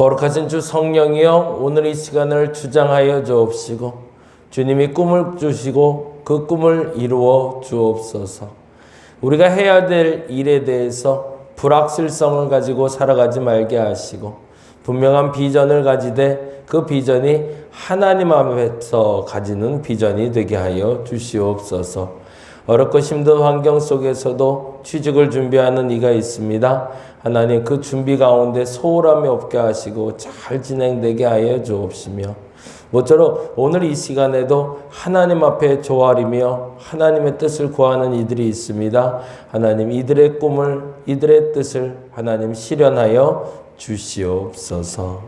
거룩하신 주 성령이여, 오늘 이 시간을 주장하여 주옵시고 주님이 꿈을 주시고 그 꿈을 이루어 주옵소서. 우리가 해야 될 일에 대해서 불확실성을 가지고 살아가지 말게 하시고 분명한 비전을 가지되 그 비전이 하나님 앞에서 가지는 비전이 되게 하여 주시옵소서. 어렵고 힘든 환경 속에서도 취직을 준비하는 이가 있습니다. 하나님, 그 준비 가운데 소홀함이 없게 하시고 잘 진행되게 하여 주옵시며, 모쪼록 오늘 이 시간에도 하나님 앞에 조아리며 하나님의 뜻을 구하는 이들이 있습니다. 하나님, 이들의 꿈을, 이들의 뜻을 하나님 실현하여 주시옵소서.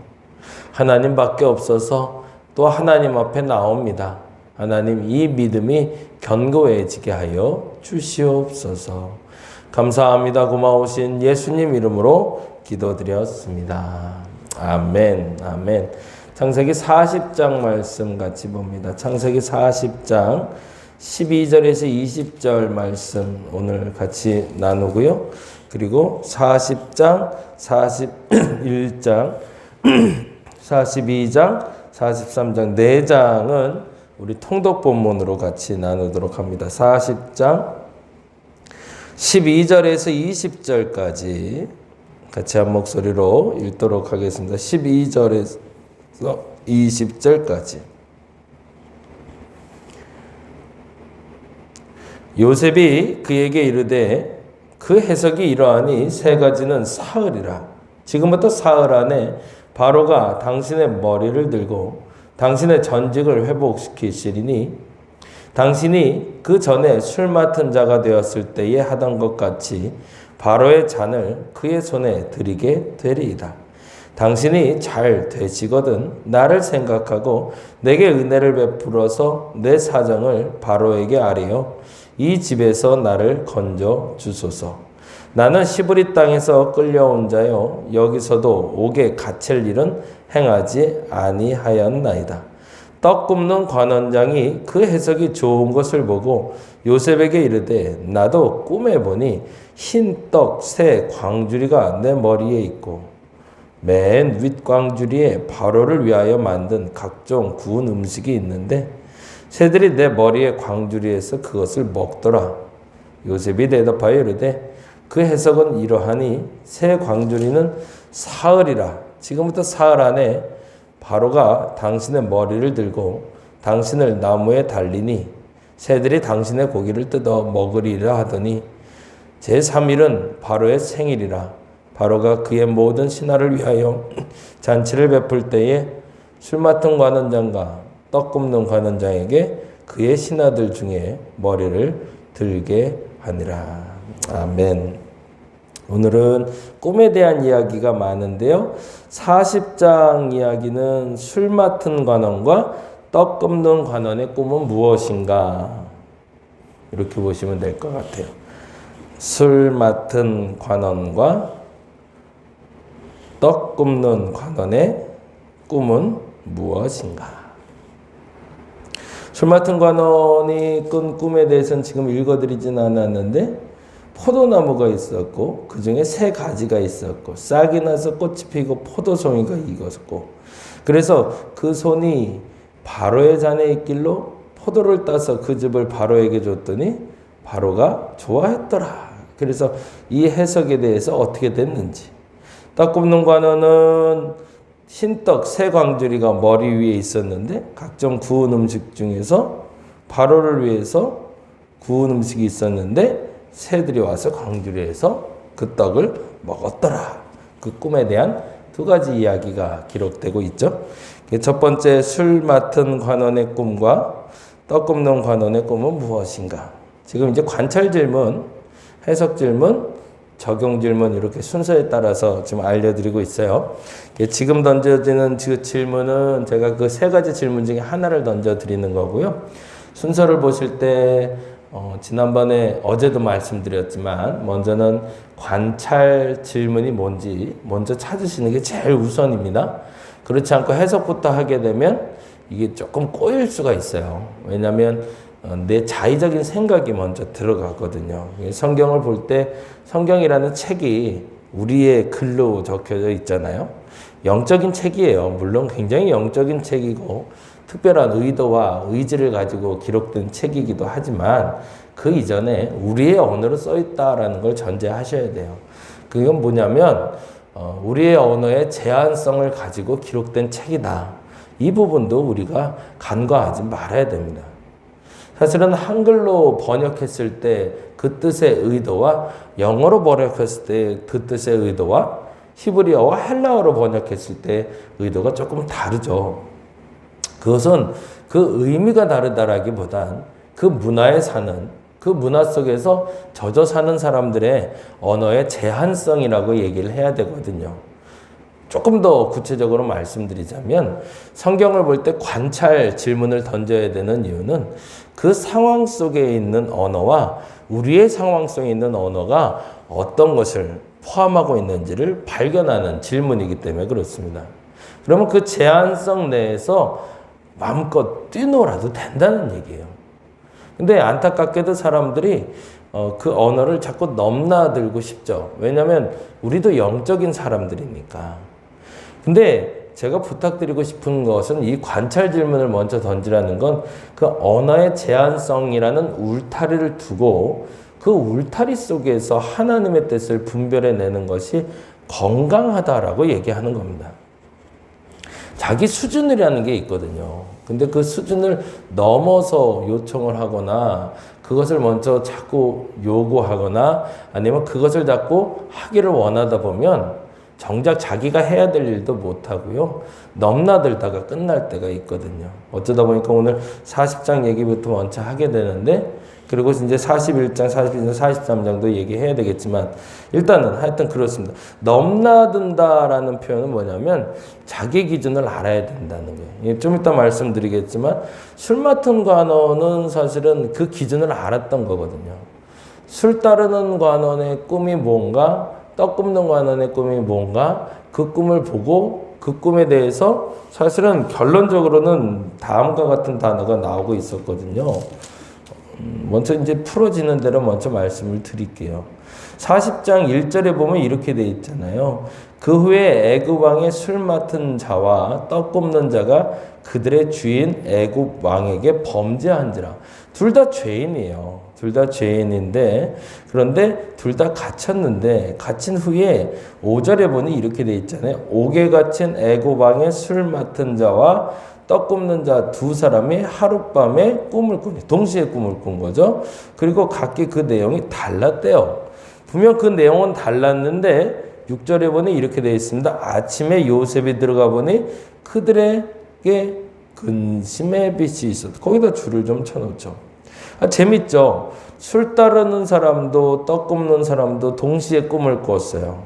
하나님밖에 없어서 또 하나님 앞에 나옵니다. 하나님, 이 믿음이 견고해지게 하여 주시옵소서. 감사합니다. 고마우신 예수님 이름으로 기도드렸습니다. 아멘, 아멘. 창세기 40장 말씀 같이 봅니다. 창세기 40장 12절에서 20절 말씀 오늘 같이 나누고요. 그리고 40장, 41장, 42장, 43장 4장은 우리 통독 본문으로 같이 나누도록 합니다. 40장 12절에서 20절까지 같이 한 목소리로 읽도록 하겠습니다. 12절에서 20절까지. 요셉이 그에게 이르되 그 해석이 이러하니 세 가지는 사흘이라. 지금부터 사흘 안에 바로가 당신의 머리를 들고 당신의 전직을 회복시키시리니 당신이 그 전에 술 맡은 자가 되었을 때에 하던 것 같이 바로의 잔을 그의 손에 드리게 되리이다. 당신이 잘 되시거든 나를 생각하고 내게 은혜를 베풀어서 내 사정을 바로에게 아뢰어 이 집에서 나를 건져 주소서. 나는 시브리 땅에서 끌려온 자요 여기서도 옥에 갇힐 일은 행하지 아니하였나이다. 떡 굽는 관원장이 그 해석이 좋은 것을 보고 요셉에게 이르되 나도 꿈에 보니 흰 떡 세 광주리가 내 머리에 있고 맨 윗 광주리에 바로를 위하여 만든 각종 구운 음식이 있는데 새들이 내 머리에 광주리에서 그것을 먹더라. 요셉이 대답하여 이르되 그 해석은 이러하니 새 광주리는 사흘이라. 지금부터 사흘 안에 바로가 당신의 머리를 들고 당신을 나무에 달리니 새들이 당신의 고기를 뜯어 먹으리라 하더니 제3일은 바로의 생일이라. 바로가 그의 모든 신하를 위하여 잔치를 베풀 때에 술 맡은 관원장과 떡 굽는 관원장에게 그의 신하들 중에 머리를 들게 하니라. 아멘. 오늘은 꿈에 대한 이야기가 많은데요. 40장 이야기는 술 맡은 관원과 떡 굽는 관원의 꿈은 무엇인가? 이렇게 보시면 될 것 같아요. 술 맡은 관원과 떡 굽는 관원의 꿈은 무엇인가? 술 맡은 관원이 꾼 꿈에 대해서는 지금 읽어드리진 않았는데 포도나무가 있었고 그 중에 세 가지가 있었고 싹이 나서 꽃이 피고 포도송이가 익었고 그래서 그 손이 바로의 잔에 있길로 포도를 따서 그 즙을 바로에게 줬더니 바로가 좋아했더라. 그래서 이 해석에 대해서 어떻게 됐는지. 떡 굽는 관원은 흰떡 세 광주리가 머리 위에 있었는데 각종 구운 음식 중에서 바로를 위해서 구운 음식이 있었는데 새들이 와서 광주리에서 그 떡을 먹었더라. 그 꿈에 대한 두 가지 이야기가 기록되고 있죠. 첫 번째 술 맡은 관원의 꿈과 떡 굽는 관원의 꿈은 무엇인가? 지금 이제 관찰 질문, 해석 질문, 적용 질문 이렇게 순서에 따라서 지금 알려드리고 있어요. 지금 던져지는 질문은 제가 그 세 가지 질문 중에 하나를 던져드리는 거고요. 순서를 보실 때 지난번에 어제도 말씀드렸지만 먼저는 관찰 질문이 뭔지 먼저 찾으시는 게 제일 우선입니다. 그렇지 않고 해석부터 하게 되면 이게 조금 꼬일 수가 있어요. 왜냐하면 내 자의적인 생각이 먼저 들어가거든요. 성경을 볼 때 성경이라는 책이 우리의 글로 적혀져 있잖아요. 영적인 책이에요. 물론 굉장히 영적인 책이고 특별한 의도와 의지를 가지고 기록된 책이기도 하지만 그 이전에 우리의 언어로 써 있다라는 걸 전제하셔야 돼요. 그건 뭐냐면 우리의 언어의 제한성을 가지고 기록된 책이다. 이 부분도 우리가 간과하지 말아야 됩니다. 사실은 한글로 번역했을 때 그 뜻의 의도와 영어로 번역했을 때 그 뜻의 의도와 히브리어와 헬라어로 번역했을 때 의도가 조금 다르죠. 그것은 그 의미가 다르다라기보단 그 문화에 사는, 그 문화 속에서 젖어 사는 사람들의 언어의 제한성이라고 얘기를 해야 되거든요. 조금 더 구체적으로 말씀드리자면 성경을 볼 때 관찰 질문을 던져야 되는 이유는 그 상황 속에 있는 언어와 우리의 상황 속에 있는 언어가 어떤 것을 포함하고 있는지를 발견하는 질문이기 때문에 그렇습니다. 그러면 그 제한성 내에서 마음껏 뛰놀아도 된다는 얘기예요. 근데 안타깝게도 사람들이 그 언어를 자꾸 넘나들고 싶죠. 왜냐하면 우리도 영적인 사람들이니까. 근데 제가 부탁드리고 싶은 것은 이 관찰 질문을 먼저 던지라는 건 그 언어의 제한성이라는 울타리를 두고 그 울타리 속에서 하나님의 뜻을 분별해내는 것이 건강하다라고 얘기하는 겁니다. 자기 수준이라는 게 있거든요. 근데 그 수준을 넘어서 요청을 하거나 그것을 먼저 자꾸 요구하거나 아니면 그것을 자꾸 하기를 원하다 보면 정작 자기가 해야 될 일도 못하고요. 넘나들다가 끝날 때가 있거든요. 어쩌다 보니까 오늘 40장 얘기부터 먼저 하게 되는데 그리고 이제 41장, 42장, 43장도 얘기해야 되겠지만 일단은 하여튼 그렇습니다. 넘나든다라는 표현은 뭐냐면 자기 기준을 알아야 된다는 거예요. 좀 이따 말씀드리겠지만 술 맡은 관원은 사실은 그 기준을 알았던 거거든요. 술 따르는 관원의 꿈이 뭔가 떡 굽는 관원의 꿈이 뭔가 그 꿈을 보고 그 꿈에 대해서 사실은 결론적으로는 다음과 같은 단어가 나오고 있었거든요. 먼저 이제 풀어지는 대로 먼저 말씀을 드릴게요. 40장 1절에 보면 이렇게 돼 있잖아요. 그 후에 애굽 왕의 술 맡은 자와 떡 굽는 자가 그들의 주인 애굽 왕에게 범죄한지라. 둘 다 죄인이에요. 둘 다 죄인인데 그런데 둘 다 갇혔는데 갇힌 후에 5절에 보니 이렇게 돼 있잖아요. 옥에 갇힌 애굽 왕의 술 맡은 자와 떡 굽는 자 두 사람이 하룻밤에 꿈을 꾸니 동시에 꿈을 꾼 거죠. 그리고 각기 그 내용이 달랐대요. 분명 그 내용은 달랐는데 6절에 보니 이렇게 되어 있습니다. 아침에 요셉이 들어가 보니 그들에게 근심의 빛이 있었다. 거기다 줄을 좀 쳐놓죠. 재밌죠. 술 따르는 사람도 떡 굽는 사람도 동시에 꿈을 꿨어요.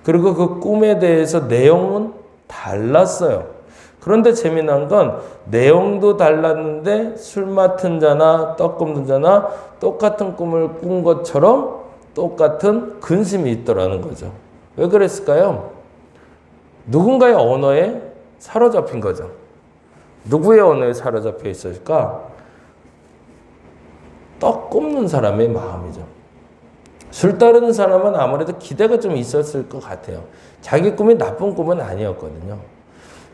그리고 그 꿈에 대해서 내용은 달랐어요. 그런데 재미난 건 내용도 달랐는데 술 맡은 자나 떡 굽는 자나 똑같은 꿈을 꾼 것처럼 똑같은 근심이 있더라는 거죠. 왜 그랬을까요? 누군가의 언어에 사로잡힌 거죠. 누구의 언어에 사로잡혀 있을까? 떡 굽는 사람의 마음이죠. 술 따르는 사람은 아무래도 기대가 좀 있었을 것 같아요. 자기 꿈이 나쁜 꿈은 아니었거든요.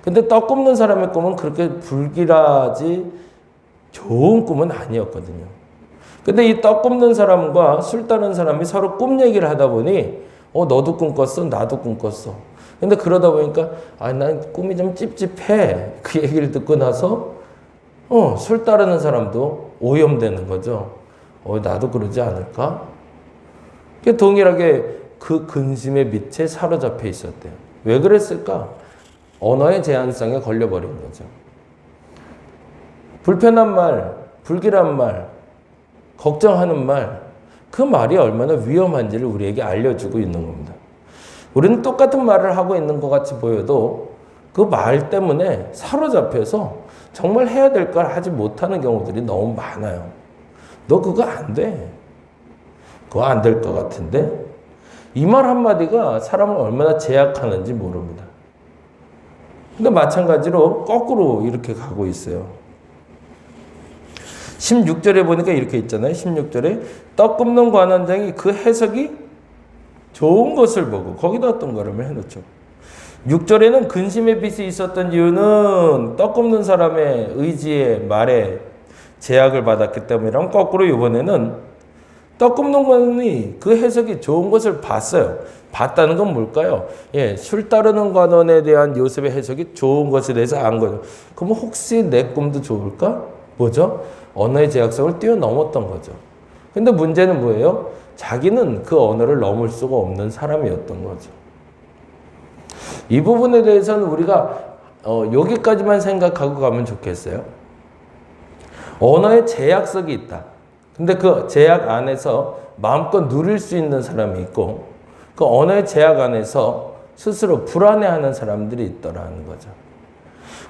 근데 떡 굽는 사람의 꿈은 그렇게 불길하지 좋은 꿈은 아니었거든요. 근데 이 떡 굽는 사람과 술 따르는 사람이 서로 꿈 얘기를 하다 보니 너도 꿈 꿨어? 나도 꿈 꿨어. 근데 그러다 보니까 난 꿈이 좀 찝찝해. 그 얘기를 듣고 나서 술 따르는 사람도 오염되는 거죠. 나도 그러지 않을까? 동일하게 그 근심의 밑에 사로잡혀 있었대요. 왜 그랬을까? 언어의 제한성에 걸려버린 거죠. 불편한 말, 불길한 말, 걱정하는 말, 그 말이 얼마나 위험한지를 우리에게 알려주고 있는 겁니다. 우리는 똑같은 말을 하고 있는 것 같이 보여도 그 말 때문에 사로잡혀서 정말 해야 될 걸 하지 못하는 경우들이 너무 많아요. 너 그거 안 돼. 그거 안 될 것 같은데? 이 말 한마디가 사람을 얼마나 제약하는지 모릅니다. 근데 마찬가지로 거꾸로 이렇게 가고 있어요. 16절에 보니까 이렇게 있잖아요. 16절에 떡 굽는 관원장이 그 해석이 좋은 것을 보고 거기다 어떤 거를 해놓죠. 6절에는 근심의 빛이 있었던 이유는 떡 굽는 사람의 의지에 말에 제약을 받았기 때문이라면, 거꾸로 이번에는 떡 굽는 관원이 그 해석이 좋은 것을 봤어요. 봤다는 건 뭘까요? 술 따르는 관원에 대한 요셉의 해석이 좋은 것에 대해서 안 거죠. 그럼 혹시 내 꿈도 좋을까? 뭐죠? 언어의 제약성을 뛰어넘었던 거죠. 근데 문제는 뭐예요? 자기는 그 언어를 넘을 수가 없는 사람이었던 거죠. 이 부분에 대해서는 우리가 여기까지만 생각하고 가면 좋겠어요. 언어의 제약성이 있다. 근데 그 제약 안에서 마음껏 누릴 수 있는 사람이 있고, 그 언어의 제약 안에서 스스로 불안해하는 사람들이 있더라는 거죠.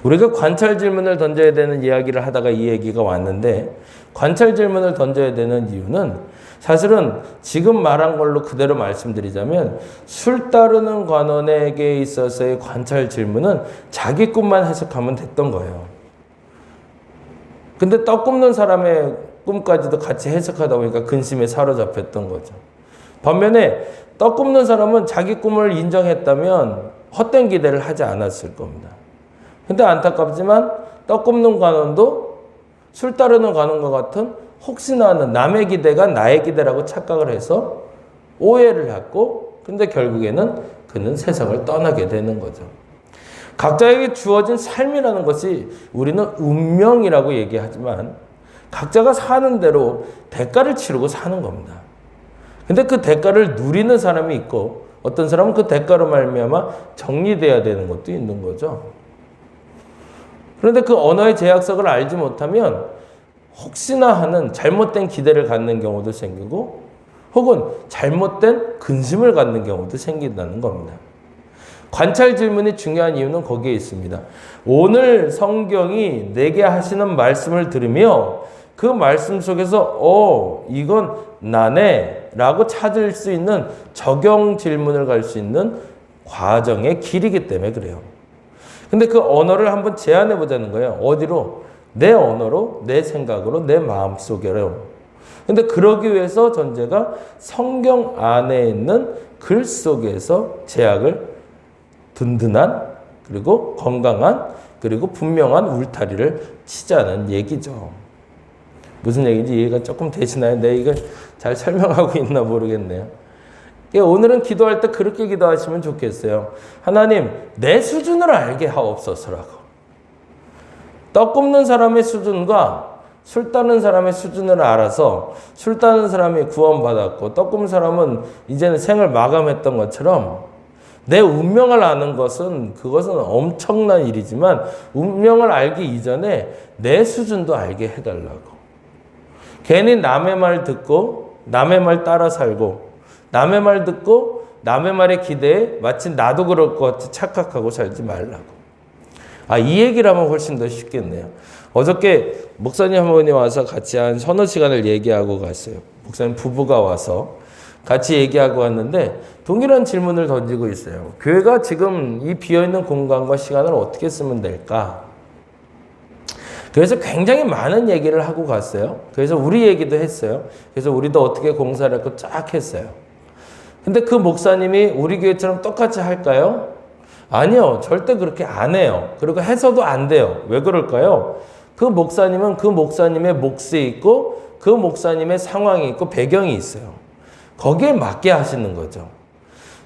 우리가 관찰 질문을 던져야 되는 이야기를 하다가 이 얘기가 왔는데, 관찰 질문을 던져야 되는 이유는 사실은 지금 말한 걸로 그대로 말씀드리자면, 술 따르는 관원에게 있어서의 관찰 질문은 자기 꿈만 해석하면 됐던 거예요. 근데 떡 굽는 사람의 꿈까지도 같이 해석하다 보니까 근심에 사로잡혔던 거죠. 반면에 떡 굽는 사람은 자기 꿈을 인정했다면 헛된 기대를 하지 않았을 겁니다. 근데 안타깝지만 떡 굽는 관원도 술 따르는 관원과 같은 혹시나 하는 남의 기대가 나의 기대라고 착각을 해서 오해를 했고, 근데 결국에는 그는 세상을 떠나게 되는 거죠. 각자에게 주어진 삶이라는 것이 우리는 운명이라고 얘기하지만, 각자가 사는 대로 대가를 치르고 사는 겁니다. 근데 그 대가를 누리는 사람이 있고, 어떤 사람은 그 대가로 말미암아 정리돼야 되는 것도 있는 거죠. 그런데 그 언어의 제약성을 알지 못하면 혹시나 하는 잘못된 기대를 갖는 경우도 생기고, 혹은 잘못된 근심을 갖는 경우도 생긴다는 겁니다. 관찰 질문이 중요한 이유는 거기에 있습니다. 오늘 성경이 내게 하시는 말씀을 들으며 그 말씀 속에서 이건 나네 라고 찾을 수 있는 적용 질문을 갈 수 있는 과정의 길이기 때문에 그래요. 근데 그 언어를 한번 제안해 보자는 거예요. 어디로? 내 언어로, 내 생각으로, 내 마음속으로. 근데 그러기 위해서 전제가 성경 안에 있는 글 속에서 제약을 든든한, 그리고 건강한, 그리고 분명한 울타리를 치자는 얘기죠. 무슨 얘기인지 이해가 조금 되시나요? 내가 이걸 잘 설명하고 있나 모르겠네요. 오늘은 기도할 때 그렇게 기도하시면 좋겠어요. 하나님, 내 수준을 알게 하옵소서라고. 떡 굽는 사람의 수준과 술 따는 사람의 수준을 알아서, 술 따는 사람이 구원받았고 떡 굽는 사람은 이제는 생을 마감했던 것처럼, 내 운명을 아는 것은 그것은 엄청난 일이지만 운명을 알기 이전에 내 수준도 알게 해달라고. 괜히 남의 말 듣고 남의 말 따라 살고, 남의 말 듣고 남의 말에 기대해 마치 나도 그럴 것 같이 착각하고 살지 말라고. 이 얘기를 하면 훨씬 더 쉽겠네요. 어저께 목사님 한 분이 와서 같이 한 서너 시간을 얘기하고 갔어요. 목사님 부부가 와서 같이 얘기하고 왔는데 동일한 질문을 던지고 있어요. 교회가 지금 이 비어있는 공간과 시간을 어떻게 쓰면 될까? 그래서 굉장히 많은 얘기를 하고 갔어요. 그래서 우리 얘기도 했어요. 그래서 우리도 어떻게 공사를 했고 쫙 했어요. 근데 그 목사님이 우리 교회처럼 똑같이 할까요? 아니요. 절대 그렇게 안 해요. 그리고 해서도 안 돼요. 왜 그럴까요? 그 목사님은 그 목사님의 몫이 있고 그 목사님의 상황이 있고 배경이 있어요. 거기에 맞게 하시는 거죠.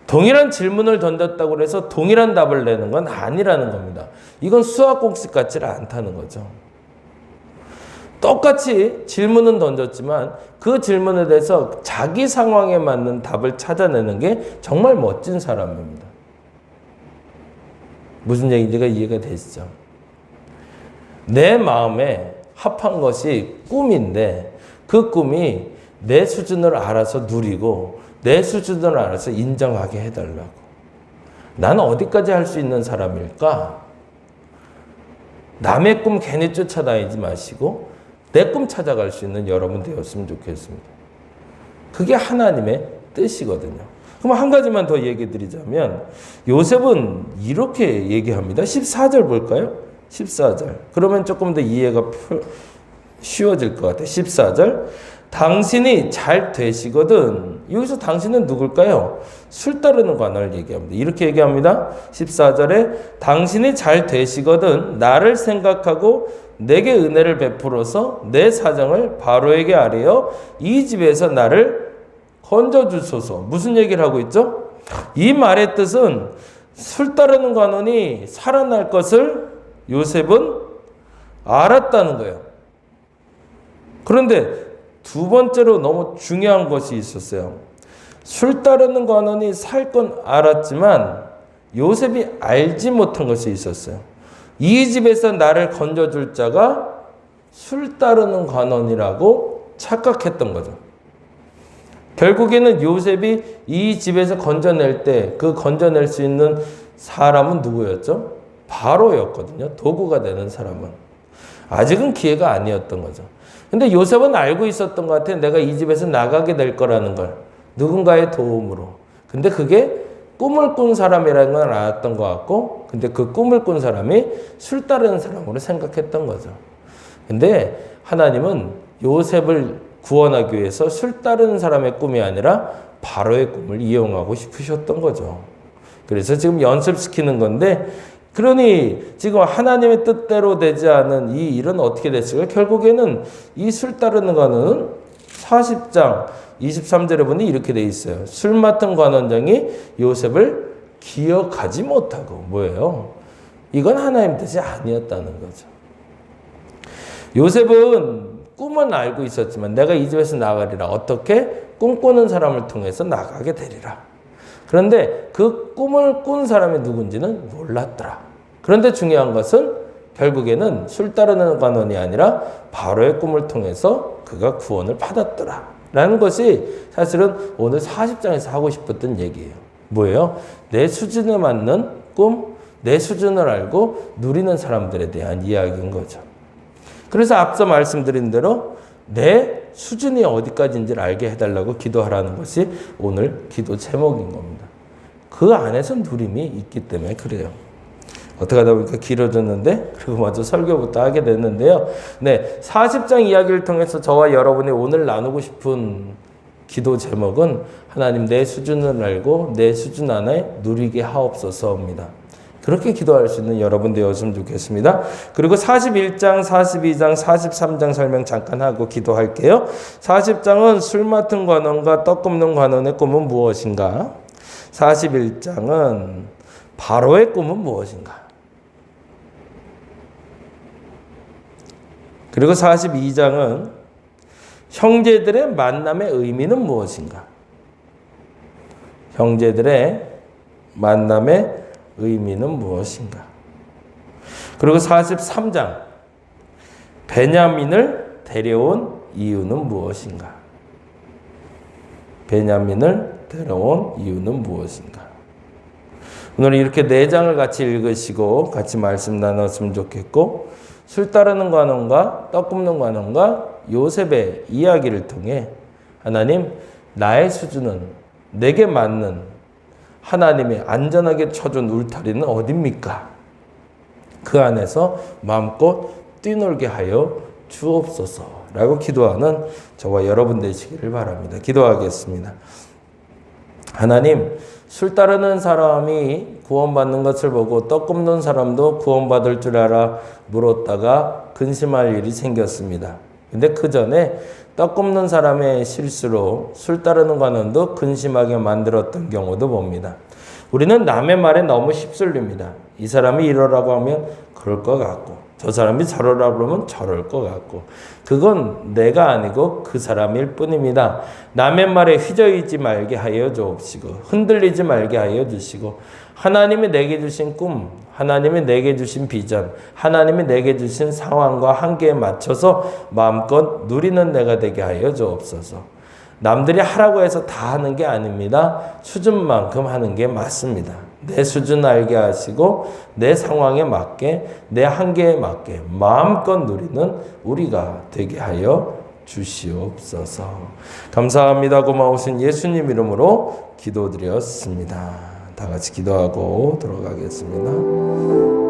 동일한 질문을 던졌다고 해서 동일한 답을 내는 건 아니라는 겁니다. 이건 수학 공식 같지 않다는 거죠. 똑같이 질문은 던졌지만 그 질문에 대해서 자기 상황에 맞는 답을 찾아내는 게 정말 멋진 사람입니다. 무슨 얘기인지가 이해가 되시죠? 내 마음에 합한 것이 꿈인데 그 꿈이 내 수준을 알아서 누리고 내 수준을 알아서 인정하게 해달라고. 나는 어디까지 할 수 있는 사람일까? 남의 꿈 괜히 쫓아다니지 마시고 내 꿈 찾아갈 수 있는 여러분 되었으면 좋겠습니다. 그게 하나님의 뜻이거든요. 그럼 한 가지만 더 얘기 드리자면 요셉은 이렇게 얘기합니다. 14절 볼까요? 14절. 그러면 조금 더 이해가 쉬워질 것 같아요. 14절. 당신이 잘 되시거든 여기서 당신은 누굴까요? 술 따르는 관원을 얘기합니다. 이렇게 얘기합니다. 14절에 당신이 잘 되시거든 나를 생각하고 내게 은혜를 베풀어서 내 사정을 바로에게 아뢰어 이 집에서 나를 건져주소서. 무슨 얘기를 하고 있죠? 이 말의 뜻은 술 따르는 관원이 살아날 것을 요셉은 알았다는 거예요. 그런데 두 번째로 너무 중요한 것이 있었어요. 술 따르는 관원이 살 건 알았지만 요셉이 알지 못한 것이 있었어요. 이 집에서 나를 건져줄 자가 술 따르는 관원이라고 착각했던 거죠. 결국에는 요셉이 이 집에서 건져낼 때 그 건져낼 수 있는 사람은 누구였죠? 바로였거든요. 도구가 되는 사람은. 아직은 기회가 아니었던 거죠. 근데 요셉은 알고 있었던 것 같아요. 내가 이 집에서 나가게 될 거라는 걸. 누군가의 도움으로. 근데 그게 꿈을 꾼 사람이라는 걸 알았던 것 같고, 근데 그 꿈을 꾼 사람이 술 따르는 사람으로 생각했던 거죠. 근데 하나님은 요셉을 구원하기 위해서 술 따르는 사람의 꿈이 아니라 바로의 꿈을 이용하고 싶으셨던 거죠. 그래서 지금 연습시키는 건데, 그러니 지금 하나님의 뜻대로 되지 않은 이 일은 어떻게 됐을까? 결국에는 이 술 따르는 거는 40장 23절에 보니 이렇게 돼 있어요. 술 맡은 관원장이 요셉을 기억하지 못하고 뭐예요? 이건 하나님 뜻이 아니었다는 거죠. 요셉은 꿈은 알고 있었지만 내가 이 집에서 나가리라. 어떻게? 꿈꾸는 사람을 통해서 나가게 되리라. 그런데 그 꿈을 꾼 사람이 누군지는 몰랐더라. 그런데 중요한 것은 결국에는 술 따르는 관원이 아니라 바로의 꿈을 통해서 그가 구원을 받았더라. 라는 것이 사실은 오늘 40장에서 하고 싶었던 얘기예요. 뭐예요? 내 수준에 맞는 꿈, 내 수준을 알고 누리는 사람들에 대한 이야기인 거죠. 그래서 앞서 말씀드린 대로 내 수준이 어디까지인지를 알게 해달라고 기도하라는 것이 오늘 기도 제목인 겁니다. 그 안에서 누림이 있기 때문에 그래요. 어떻게 하다 보니까 길어졌는데, 그리고 먼저 설교부터 하게 됐는데요. 네, 40장 이야기를 통해서 저와 여러분이 오늘 나누고 싶은 기도 제목은 하나님 내 수준을 알고 내 수준 안에 누리게 하옵소서입니다. 그렇게 기도할 수 있는 여러분 되었으면 좋겠습니다. 그리고 41장, 42장, 43장 설명 잠깐 하고 기도할게요. 40장은 술 맡은 관원과 떡 굽는 관원의 꿈은 무엇인가? 41장은 바로의 꿈은 무엇인가? 그리고 42장은 형제들의 만남의 의미는 무엇인가? 형제들의 만남의 의미는 무엇인가? 그리고 43장 베냐민을 데려온 이유는 무엇인가? 베냐민을 데려온 이유는 무엇인가? 오늘 이렇게 4장을 같이 읽으시고 같이 말씀 나눴으면 좋겠고, 술 따르는 관원과 떡 굽는 관원과 요셉의 이야기를 통해 하나님, 나의 수준은 내게 맞는 하나님이 안전하게 쳐준 울타리는 어딥니까? 그 안에서 마음껏 뛰놀게 하여 주옵소서 라고 기도하는 저와 여러분 되시기를 바랍니다. 기도하겠습니다. 하나님, 술 따르는 사람이 구원받는 것을 보고 떡 굽는 사람도 구원받을 줄 알아 물었다가 근심할 일이 생겼습니다. 근데 그 전에 떡 굽는 사람의 실수로 술 따르는 관원도 근심하게 만들었던 경우도 봅니다. 우리는 남의 말에 너무 휩쓸립니다. 이 사람이 이러라고 하면 그럴 것 같고, 저 사람이 저러라고 그러면 저럴 것 같고, 그건 내가 아니고 그 사람일 뿐입니다. 남의 말에 휘저이지 말게 하여 주옵시고, 흔들리지 말게 하여 주시고, 하나님이 내게 주신 꿈, 하나님이 내게 주신 비전, 하나님이 내게 주신 상황과 한계에 맞춰서 마음껏 누리는 내가 되게 하여 주옵소서. 남들이 하라고 해서 다 하는 게 아닙니다. 수준만큼 하는 게 맞습니다. 내 수준 알게 하시고 내 상황에 맞게, 내 한계에 맞게 마음껏 누리는 우리가 되게 하여 주시옵소서. 감사합니다. 고마우신 예수님 이름으로 기도드렸습니다. 다 같이 기도하고 들어가겠습니다.